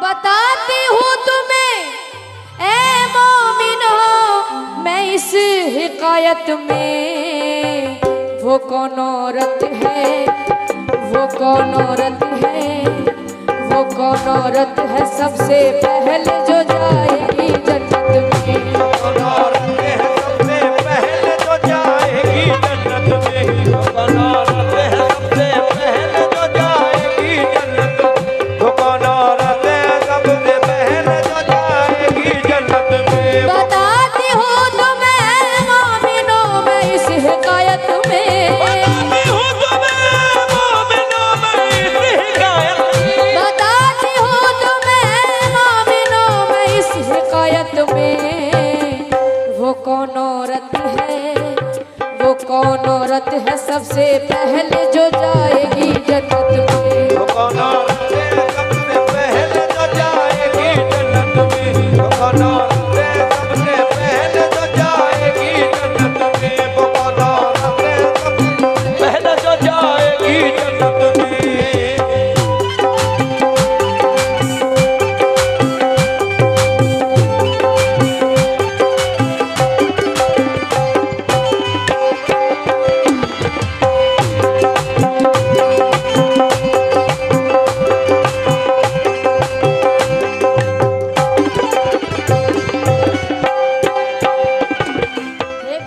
बताती हूँ तुम्हें ए मोमिनो मैं इस हिकायत में, वो कौन औरत है, वो कौन औरत है, वो कौन औरत है सबसे पहले जो जाएगी जन्नत में। कौन औरत है सबसे पहले जो जाएगी जन्नत में, कौन औरत है सबसे पहले जो जाएगी जन्नत में, कौन औरत है सबसे पहले जो जाएगी जन्नत में। बताती हूँ तुम्हें मोमिनो मैं इस हिकायत में, बताती हूँ तुम्हें मोमिनो मैं इस हिकायत में, बताती हूँ तुम्हें मोमिनो मैं इस हिकायत में, वो कौन औरत है, वो कौन औरत है सबसे पहले जो जाएगी जन्नत में। कौन औरत है सबसे पहले जो जाएगी जन्नत में, कौन औरत है सबसे पहले जो जाएगी जन्नत में, कौन औरत है सबसे पहले जो जाएगी जन्नत में।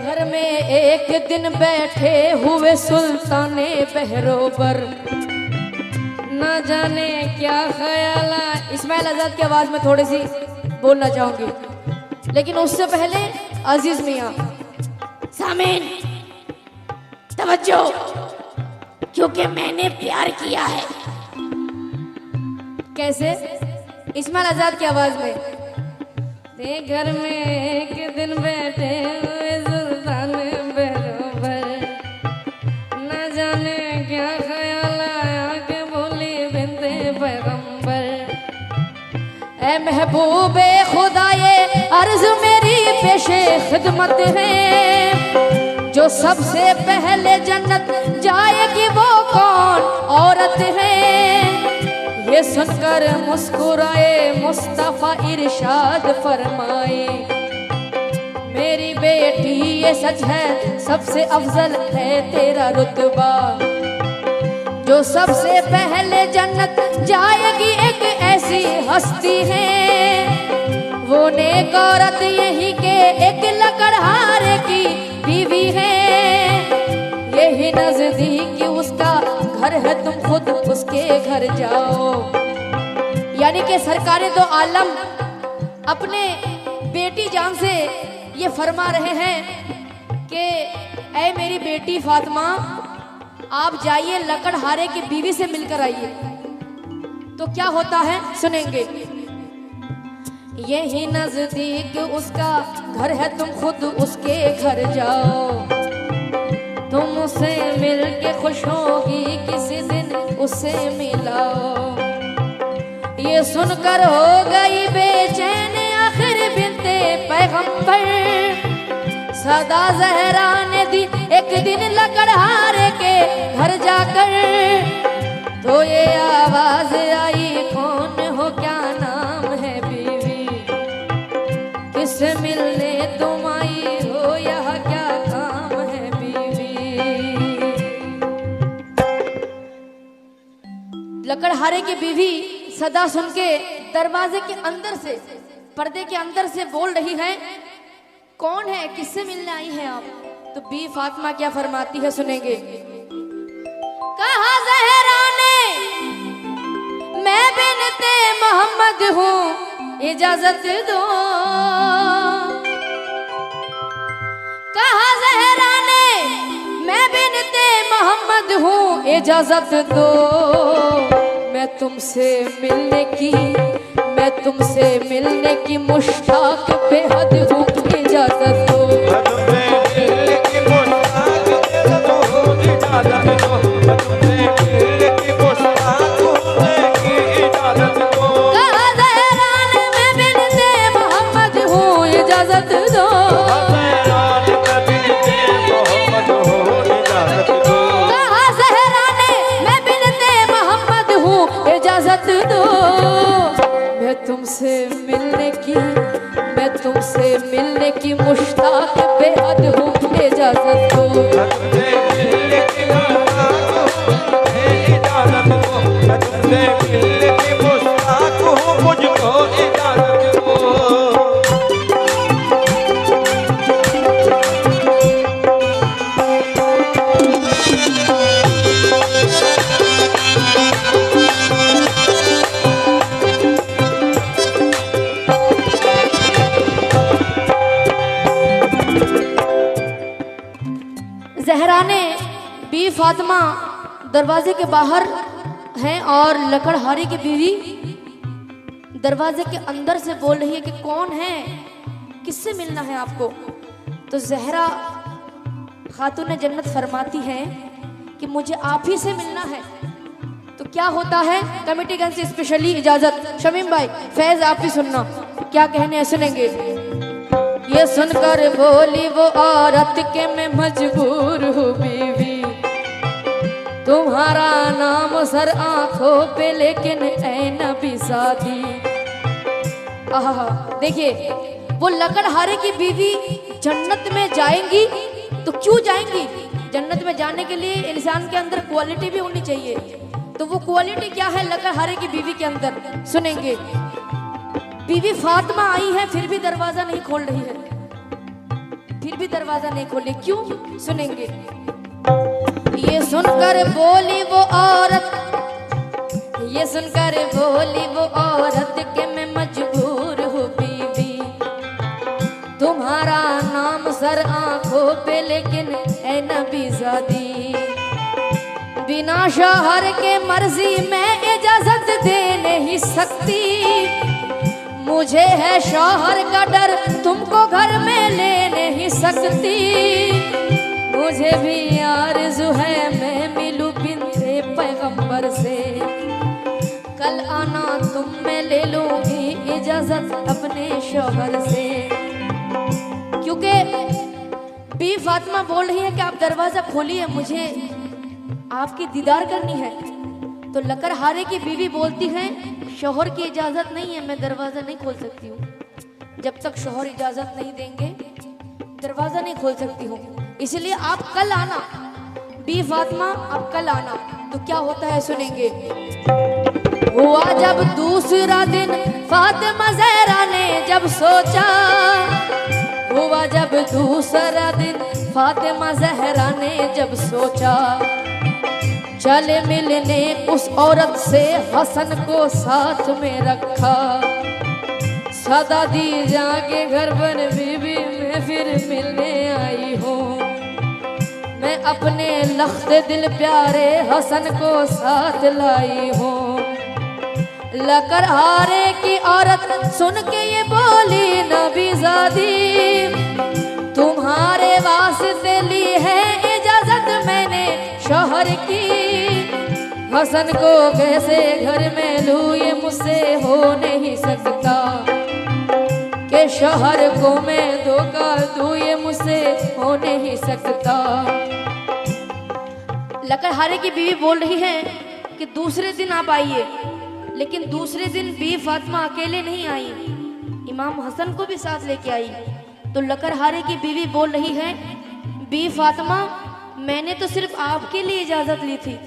घर में एक दिन बैठे हुए सुल्ताने बहरोबर, न जाने क्या ख्याल आया। इस्माइल आजाद की आवाज में थोड़ी सी बोलना चाहूंगी, लेकिन उससे पहले अजीज मियां सामीन तवज्जो, क्योंकि मैंने प्यार किया है। कैसे? इस्माइल आजाद की आवाज में। घर में एक दिन बैठे हुए सुल्तान बहरोबर, न जाने क्या ख्याल आया कि बोली बिनते पैगंबर, ए महबूबे खुदाए अर्ज मेरी पेशे खिदमत है, जो सबसे पहले जन्नत जाएगी वो कौन औरत है। ये सुनकर मुस्कुराए मुस्तफा इरशाद फरमाए, मेरी बेटी ये सच है सबसे अफजल है तेरा रुतबा, जो सबसे पहले जन्नत जाएगी एक ऐसी हस्ती है, वो नेक औरत यही के एक लकड़हारे की बीवी है, यही नजदीक उसका घर है तुम खुद उसके घर जाओ। यानी कि सरकारे दो आलम अपने बेटी जान से ये फरमा रहे हैं कि ऐ मेरी बेटी फातिमा, आप जाइए लकड़हारे की बीवी से मिलकर आइए। तो क्या होता है सुनेंगे। यही नजदीक उसका घर है तुम खुद उसके घर जाओ, तुम उसे मिल के खुश होगी किसी दिन उसे मिलाओ। ये सुनकर हो गई बेचैन आखिर बिनते पैगंबर, सदा ज़हरा ने दी एक दिन लकड़हारे के घर जाकर, तो ये आवाज आई कौन हो क्या नाम है बीवी, किससे मिलने तुम आई हो यहाँ क्या काम है बीवी। लकड़हारे की बीवी सदा सुन के दरवाजे के अंदर से, पर्दे के अंदर से बोल रही है, कौन है, किससे मिलने आई हैं आप। तो बी फातिमा क्या फरमाती है सुनेंगे। कहा ज़हरा ने मैं बिनते मोहम्मद हूँ इजाजत दो, कहा ज़हरा ने मैं बिनते मोहम्मद हूँ इजाजत दो, मैं तुमसे मिलने की मुश्ताक बेहद हूँ इजाजत दो। कहा ज़हरा ने मैं बिनते मोहम्मद हूँ इजाजत दो, कहा ज़हरा ने मैं बिनते मोहम्मद हूँ इजाजत दो, मैं मैं तुमसे मिलने की मुश्ताक बेहद हूँ, इजाजत दो। तुमसे मिलने की इजाजत दो, तुमसे मिलने की मुश्ताक हूँ, मुझको इजाजत दो। ज़हरा ने बी फातिमा दरवाजे के बाहर हैं और लकड़हारे की बीवी दरवाजे के अंदर से बोल रही है कि कौन है, किससे मिलना है आपको। तो ज़हरा खातून जन्नत फरमाती है कि मुझे आप ही से मिलना है। तो क्या होता है, कमेटीगण से स्पेशली इजाजत, शमीम भाई फैज आप भी सुनना क्या कहने हैं, सुनेंगे। ये सुनकर बोली वो औरत के मैं मजबूर हूँ बीवी, तुम्हारा नाम सर आंखों पे लेकिन ऐ नबी साथी। आहा, देखिए वो लकड़हारे की बीवी जन्नत में जाएंगी तो क्यों जाएंगी, जन्नत में जाने के लिए इंसान के अंदर क्वालिटी भी होनी चाहिए। तो वो क्वालिटी क्या है लकड़हारे की बीवी के अंदर, सुनेंगे। बीवी फातिमा आई है फिर भी दरवाजा नहीं खोल रही है, फिर भी दरवाजा नहीं खोले, क्यों, सुनेंगे। ये सुनकर बोली वो औरत, ये सुनकर बोली वो औरत के मैं मजबूर हूँ बीवी, तुम्हारा नाम सर आंखों पे लेकिन ऐ नबी ज़ादी, बिना शौहर के मर्जी मैं इजाजत दे नहीं सकती, मुझे है शौहर का डर तुमको घर में ले नहीं सकती, मुझे भी आरज़ू है मैं मिलूं बिन्ते पैगंबर से, कल आना तुम मैं ले लूंगी इजाजत अपने शौहर से। क्योंकि बी फातिमा बोल रही है कि आप दरवाजा खोलिए, मुझे आपकी दीदार करनी है। तो लकड़हारे की बीवी बोलती है शौहर की इजाजत नहीं है, मैं दरवाजा नहीं खोल सकती हूँ, जब तक शौहर इजाजत नहीं देंगे दरवाजा नहीं खोल सकती हूँ, इसलिए आप कल आना। बी फातिमा आप कल आना। तो क्या होता है, सुनेंगे। हुआ जब दूसरा दिन फातिमा ज़हरा ने जब सोचा, हुआ जब दूसरा दिन फातिमा ज़हरा ने जब सोचा, चले मिलने उस औरत से हसन को साथ में रखा, सदा दी जाके घर पर बीबी मैं फिर मिलने आई हूँ, मैं अपने लख्त दिल प्यारे हसन को साथ लाई हूँ। लकड़हारे की औरत सुन के ये बोली नबी ज़ादी, तुम्हारे वास्ते ली है इजाजत मैंने शौहर की, हसन को कैसे घर में लूं ये मुझसे हो नहीं सकता, के शौहर को मैं धोखा दूं ये मुझसे हो नहीं सकता। लकड़हारे की बीवी बोल रही है कि दूसरे दिन आप आइए, लेकिन दूसरे दिन बी फातिमा अकेले नहीं आई, इमाम हसन को भी साथ लेके आई। तो लकड़हारे की बीवी बोल रही है बी फातिमा मैंने तो सिर्फ आपके लिए इजाजत ली थी,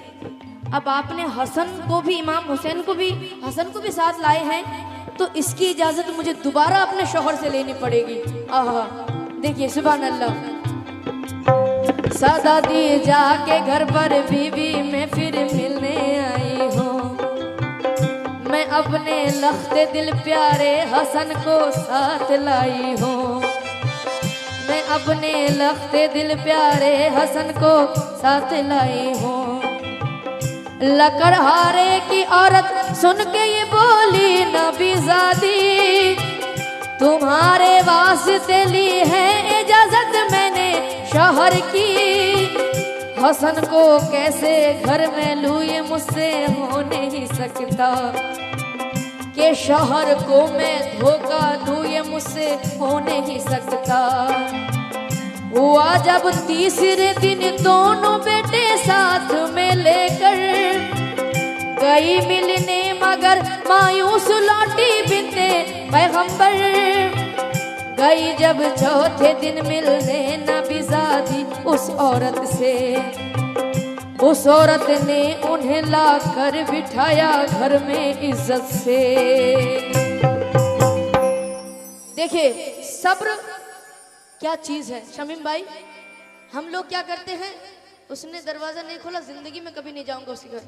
अब आपने हसन को भी इमाम हुसैन को भी हसन को भी साथ लाए हैं, तो इसकी इजाजत मुझे दोबारा अपने शौहर से लेनी पड़ेगी। आहा, देखिए सुभान अल्लाह। सदा दी जाके घर पर बीवी मैं फिर मिलने आई हूँ, मैं अपने लख्ते दिल प्यारे हसन को साथ लाई हूँ, मैं अपने लख्ते दिल प्यारे हसन को साथ लाई हूँ। लकड़हारे की औरत सुन के ये बोली नबी ज़ादी, तुम्हारे वास्ते ली है इजाजत मैंने शौहर की, हसन को कैसे घर में लूं ये मुझसे हो नहीं सकता, के शौहर को मैं धोखा दूं ये मुझसे हो नहीं सकता। हुआ जब तीसरे दिन दोनों बेटे साथ में लेकर गई मिलने, मगर मायूस लौटी बिन्त पैगंबर गई जब चौथे दिन मिलने नबी ज़ादी उस औरत से, उस औरत ने उन्हें लाकर बिठाया घर में इज्जत से। देखिए सब्र क्या चीज है शमीम भाई। हम लोग क्या करते हैं, उसने दरवाजा नहीं खोला, जिंदगी में कभी नहीं जाऊंगा उसके घर।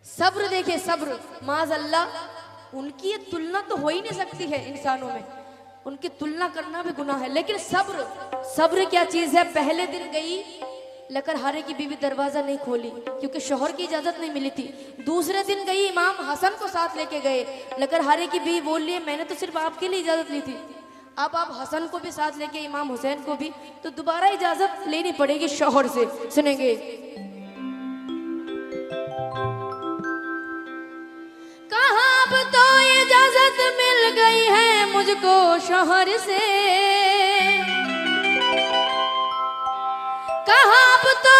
सब्र देखिए सब्र, माज़अल्लाह उनकी ये तुलना तो हो ही नहीं सकती है इंसानों में, उनकी तुलना करना भी गुनाह है। लेकिन सब्र, सब्र क्या चीज है। पहले दिन गई लकड़हारे की बीवी, दरवाजा नहीं खोली क्योंकि शोहर की इजाजत नहीं मिली थी। दूसरे दिन गई, इमाम हसन को साथ लेके गए, लकड़हारे की बीवी बोल रही है मैंने तो सिर्फ आपके लिए इजाजत ली थी, अब आप हसन को भी साथ लेके, इमाम हुसैन को भी, तो दोबारा इजाजत लेनी पड़ेगी शोहर से। सुनेंगे कहाँ अब तो इजाजत मिल गई है मुझको शोहर से, कहाँ अब तो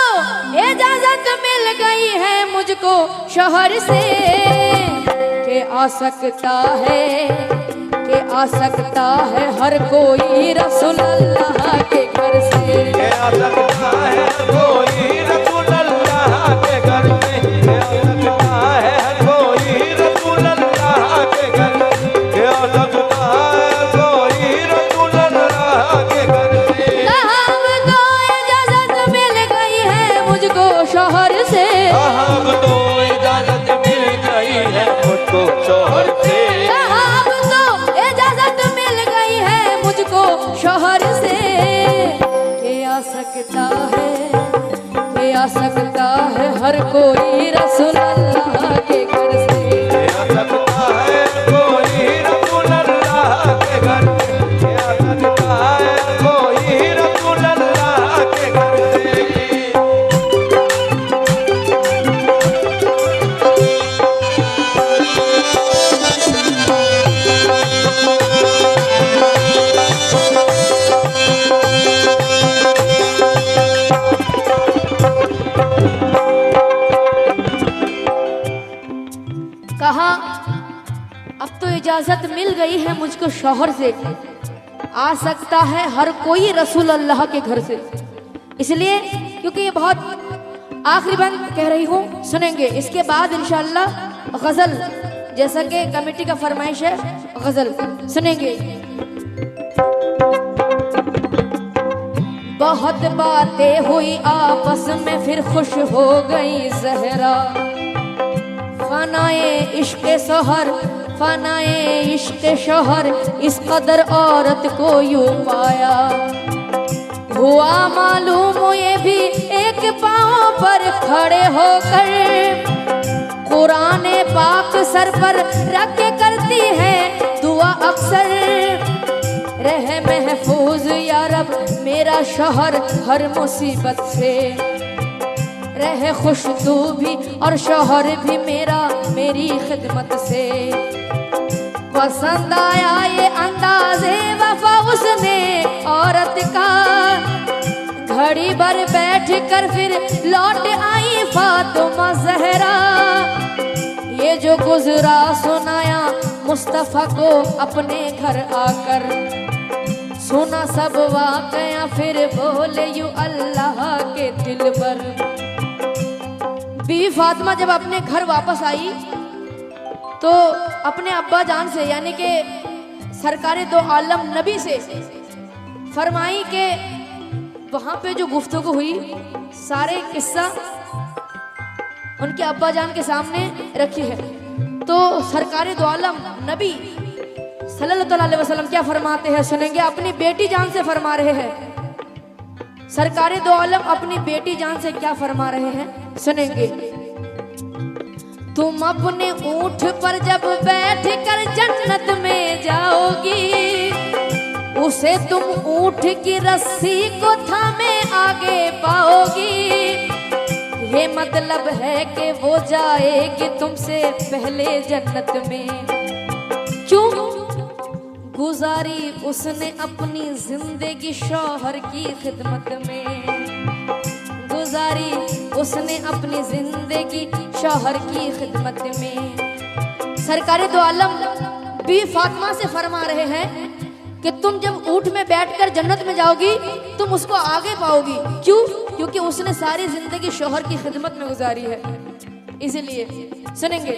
इजाजत मिल गई है मुझको शोहर से, के आ सकता है हर कोई रसूल अल्लाह के घर से, के आ सकता है कोई रसूल अल्लाह के घर से, के आ सकता है कोई रसूल अल्लाह के घर से, के आ सकता है कोई रसूल अल्लाह के घर से। कहाँ तो इजाजत मिल गई है मुझको शोहर से, कहाँ तो इजाजत मिल गई है मुझको शोहर से, शोहर से, के आ सकता है हर कोई रसूल अल्लाह के घर से, के आ सकता है कोई रसूल अल्लाह के घर से, के आ सकता है कोई रसूल अल्लाह के घर से। कहा अब तो इजाजत मिल गई है मुझको शौहर से, आ सकता है हर कोई रसूल अल्लाह के घर से। इसलिए क्योंकि ये बहुत आखिरी बंद कह रही हूँ, सुनेंगे इसके बाद इंशाअल्लाह गजल, जैसा कि कमेटी का फरमाइश है गजल सुनेंगे। बहुत बातें हुई आपस में फिर खुश हो गई ज़हरा, फनाए इश्क शोहर, फनाए इश्क शोहर, इस कदर औरत को यूं पाया। हुआ मालूम ये भी एक पांव पर खड़े होकर, कुरान पाक सर पर रख के करती है दुआ अक्सर। रहे महफूज या रब मेरा शोहर हर मुसीबत से, रहे खुश तू भी और शोहर भी मेरा मेरी खिदमत से। पसंद आया ये अंदाज़े वफा उसने औरत का, घड़ी भर बैठ कर फिर लौट आई फातिमा ज़हरा। ये जो गुजरा सुनाया मुस्तफ़ा को अपने घर आकर, सुना सब वाक़या फिर बोले यूं अल्लाह के दिल पर। बीवी फातिमा जब अपने घर वापस आई तो अपने अब्बा जान से यानी कि सरकारे दो आलम नबी से फरमाई कि वहाँ पे जो गुफ्तगू हुई सारे किस्सा उनके अब्बा जान के सामने रखी है। तो सरकारे दो आलम नबी सल्लल्लाहु अलैहि वसल्लम क्या फरमाते हैं सुनेंगे। अपनी बेटी जान से फरमा रहे हैं, सरकारे दो आलम अपनी बेटी जान से क्या फरमा रहे हैं सुनेंगे। तुम अपने ऊंट पर जब बैठ कर जन्नत में जाओगी, उसे तुम ऊंट की रस्सी को थामे आगे पाओगी। ये मतलब है कि वो जाएगी तुमसे पहले जन्नत में। क्यों गुजारी उसने अपनी जिंदगी शौहर की खिदमत में, गुजारी उसने अपनी जिंदगी शौहर की खिदमत में। सरकारे दो आलम बी फातिमा से फरमा रहे हैं कि तुम जब ऊंट में बैठकर जन्नत में जाओगी तुम उसको आगे पाओगी। क्यों? क्योंकि उसने सारी जिंदगी शौहर की खिदमत में गुजारी है, इसलिए। सुनेंगे,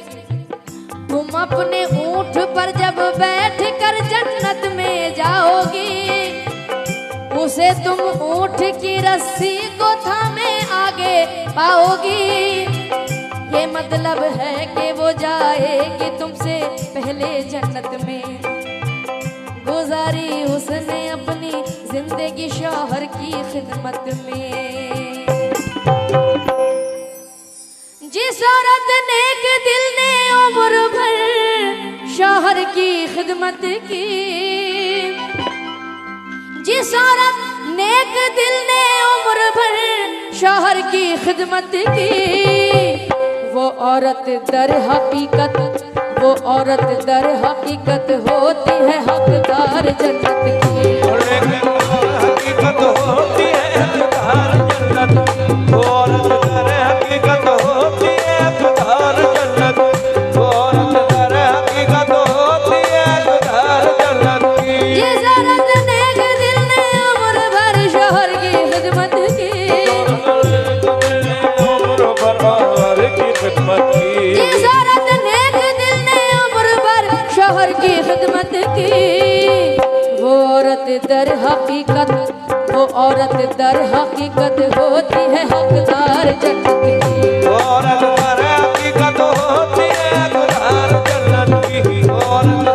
तुम अपने ऊंट पर जब बैठकर जन्नत में जाओगी, उसे तुम ऊंट की रस्सी को थामे आगे पाओगी। ये मतलब है कि वो जाएगी तुमसे पहले जन्नत में। गुजारी उसने अपनी जिंदगी शौहर की खिदमत में। जिस औरत नेक दिल ने उम्र भर शौहर की खिदमत की, जिस औरत नेक दिल ने उम्र भर शौहर की खिदमत की, वो औरत दर हकीकत, वो औरत दर हकीकत होती है हकदार जन्नत की। हकीकत होती है हकदार जन्नत, वो औरत दर हकीकत होती है हकदार जन्नत, वो औरत दर हकीकत होती है हकदार जन्नत की। जिस औरत नेक दिल ने उम्र भर शौहर की खिदमत की, उम्र भर की खिदमत की, जिस औरत नेक दिल ने उम्र भर शौहर की खिदमत की, वो औरत दर हकीकत, वो औरत दर हकीकत होती है हकदार जन्नत की। औरत दर हकीकत होती है हकदार जन्नत की, औरत